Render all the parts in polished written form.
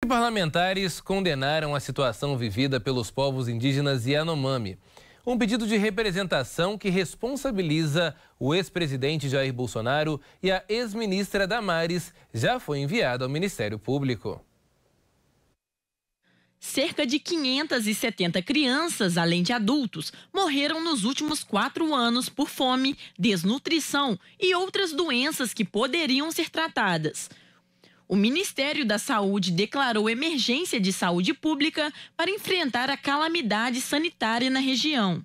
Parlamentares condenaram a situação vivida pelos povos indígenas Yanomami. Um pedido de representação que responsabiliza o ex-presidente Jair Bolsonaro e a ex-ministra Damares já foi enviado ao Ministério Público. Cerca de 570 crianças, além de adultos, morreram nos últimos 4 anos por fome, desnutrição e outras doenças que poderiam ser tratadas. O Ministério da Saúde declarou emergência de saúde pública para enfrentar a calamidade sanitária na região.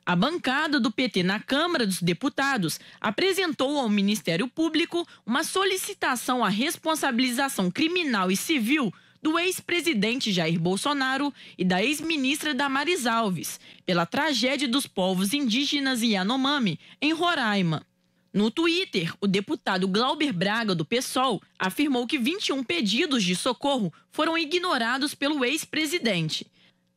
A bancada do PT na Câmara dos Deputados apresentou ao Ministério Público uma solicitação à responsabilização criminal e civil do ex-presidente Jair Bolsonaro e da ex-ministra Damares Alves pela tragédia dos povos indígenas Yanomami, em Roraima. No Twitter, o deputado Glauber Braga, do PSOL, afirmou que 21 pedidos de socorro foram ignorados pelo ex-presidente.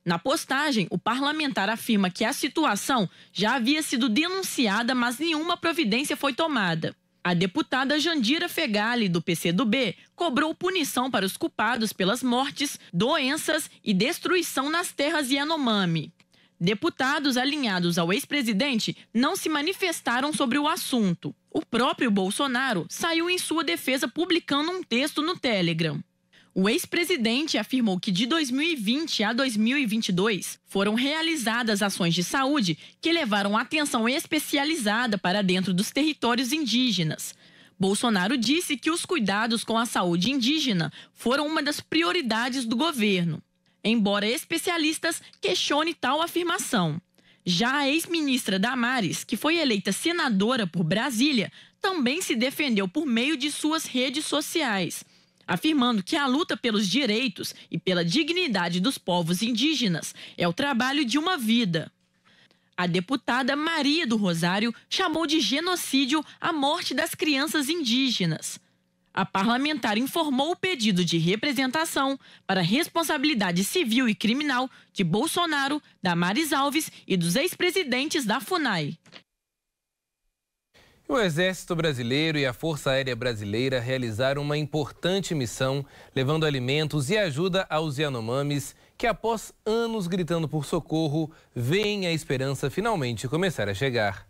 Na postagem, o parlamentar afirma que a situação já havia sido denunciada, mas nenhuma providência foi tomada. A deputada Jandira Fegali, do PCdoB, cobrou punição para os culpados pelas mortes, doenças e destruição nas terras Yanomami. Deputados alinhados ao ex-presidente não se manifestaram sobre o assunto. O próprio Bolsonaro saiu em sua defesa publicando um texto no Telegram. O ex-presidente afirmou que de 2020 a 2022 foram realizadas ações de saúde que levaram atenção especializada para dentro dos territórios indígenas. Bolsonaro disse que os cuidados com a saúde indígena foram uma das prioridades do governo, embora especialistas questionem tal afirmação. Já a ex-ministra Damares, que foi eleita senadora por Brasília, também se defendeu por meio de suas redes sociais, afirmando que a luta pelos direitos e pela dignidade dos povos indígenas é o trabalho de uma vida. A deputada Maria do Rosário chamou de genocídio a morte das crianças indígenas. A parlamentar informou o pedido de representação para responsabilidade civil e criminal de Bolsonaro, Damares Alves e dos ex-presidentes da FUNAI. O Exército Brasileiro e a Força Aérea Brasileira realizaram uma importante missão, levando alimentos e ajuda aos Yanomamis, que após anos gritando por socorro, veem a esperança finalmente começar a chegar.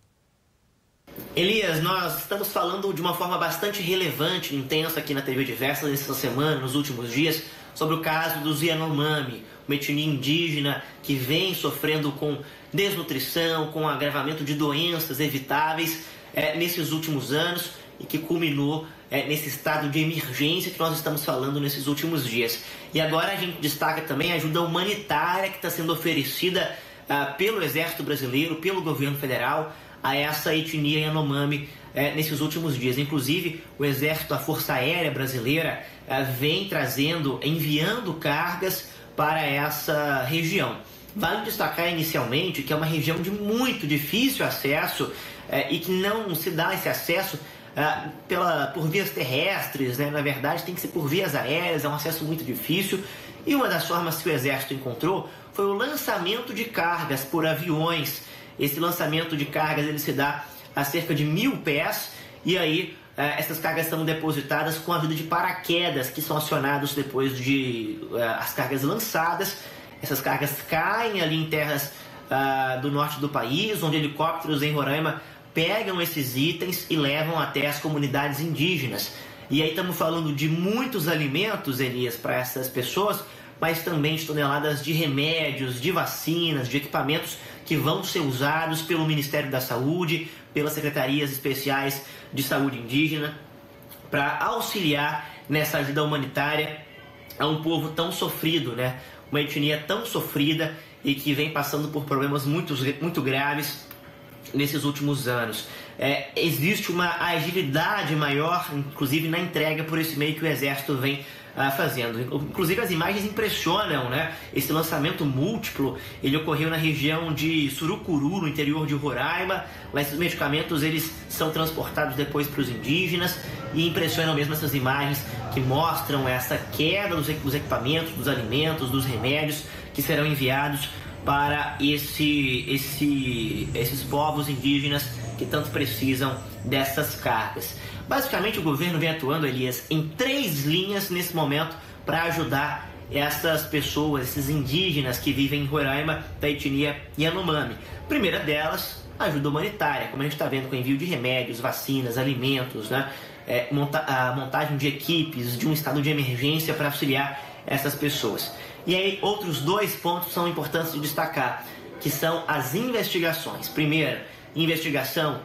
Elias, nós estamos falando de uma forma bastante relevante e intensa aqui na TV Diversas essa semana, nos últimos dias, sobre o caso dos Yanomami, uma etnia indígena que vem sofrendo com desnutrição, com agravamento de doenças evitáveis nesses últimos anos e que culminou nesse estado de emergência que nós estamos falando nesses últimos dias. E agora a gente destaca também a ajuda humanitária que está sendo oferecida pelo Exército Brasileiro, pelo governo federal, a essa etnia Yanomami nesses últimos dias. Inclusive, o Exército, a Força Aérea Brasileira, vem enviando cargas para essa região. Vale destacar inicialmente que é uma região de muito difícil acesso e que não se dá esse acesso por vias terrestres, né? Na verdade tem que ser por vias aéreas, é um acesso muito difícil. E uma das formas que o Exército encontrou foi o lançamento de cargas por aviões. Esse lançamento de cargas ele se dá a cerca de 1.000 pés e aí essas cargas são depositadas com a ajuda de paraquedas que são acionados depois de as cargas lançadas. Essas cargas caem ali em terras do norte do país, onde helicópteros em Roraima pegam esses itens e levam até as comunidades indígenas. E aí estamos falando de muitos alimentos, Elias, para essas pessoas, mas também de toneladas de remédios, de vacinas, de equipamentos que vão ser usados pelo Ministério da Saúde, pelas secretarias especiais de saúde indígena, para auxiliar nessa ajuda humanitária a um povo tão sofrido, né? Uma etnia tão sofrida e que vem passando por problemas muito graves nesses últimos anos. Existe uma agilidade maior, inclusive na entrega por esse meio que o Exército vem fazendo. Inclusive as imagens impressionam, né? Esse lançamento múltiplo, ele ocorreu na região de Surucuru, no interior de Roraima. Lá esses medicamentos eles são transportados depois para os indígenas e impressionam mesmo essas imagens que mostram essa queda dos equipamentos, dos alimentos, dos remédios que serão enviados para esses povos indígenas que tanto precisam dessas cargas. Basicamente, o governo vem atuando, Elias, em 3 linhas nesse momento para ajudar essas pessoas, esses indígenas que vivem em Roraima da etnia Yanomami. A primeira delas, ajuda humanitária, como a gente está vendo com envio de remédios, vacinas, alimentos, né? A montagem de equipes, de um estado de emergência para auxiliar essas pessoas. E aí, outros 2 pontos são importantes de destacar, que são as investigações. Primeiro, investigação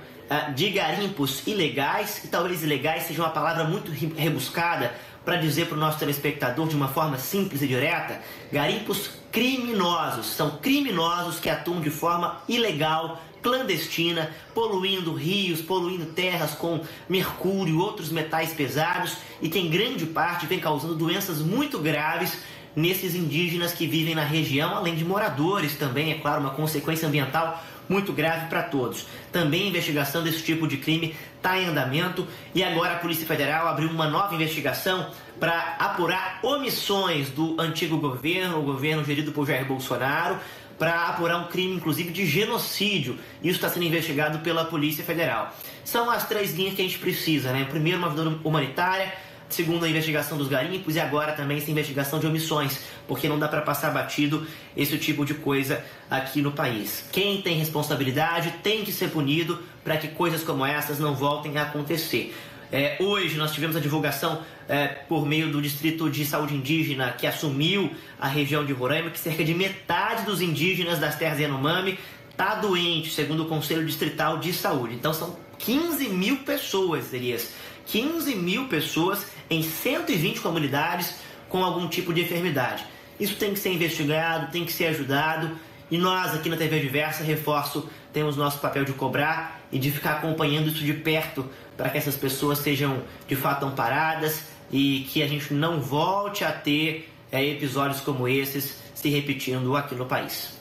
de garimpos ilegais, e talvez ilegais seja uma palavra muito rebuscada para dizer para o nosso telespectador de uma forma simples e direta. Garimpos criminosos, são criminosos que atuam de forma ilegal, clandestina, poluindo rios, poluindo terras com mercúrio, outros metais pesados, e que em grande parte vem causando doenças muito graves nesses indígenas que vivem na região, além de moradores também, é claro, uma consequência ambiental muito grave para todos. Também a investigação desse tipo de crime está em andamento, e agora a Polícia Federal abriu uma nova investigação para apurar omissões do antigo governo, o governo gerido por Jair Bolsonaro, para apurar um crime, inclusive, de genocídio. Isso está sendo investigado pela Polícia Federal. São as 3 linhas que a gente precisa, né? Primeiro, uma ajuda humanitária. Segundo, a investigação dos garimpos, e agora também essa investigação de omissões, porque não dá para passar batido esse tipo de coisa aqui no país. Quem tem responsabilidade tem que ser punido para que coisas como essas não voltem a acontecer. Hoje nós tivemos a divulgação por meio do Distrito de Saúde Indígena, que assumiu a região de Roraima, que cerca de metade dos indígenas das terras Yanomami está doente, segundo o Conselho Distrital de Saúde. Então são 15 mil pessoas, Elias. 15 mil pessoas em 120 comunidades com algum tipo de enfermidade. Isso tem que ser investigado, tem que ser ajudado, e nós aqui na TV Diversa, reforço, temos nosso papel de cobrar e de ficar acompanhando isso de perto para que essas pessoas sejam de fato amparadas e que a gente não volte a ter episódios como esses se repetindo aqui no país.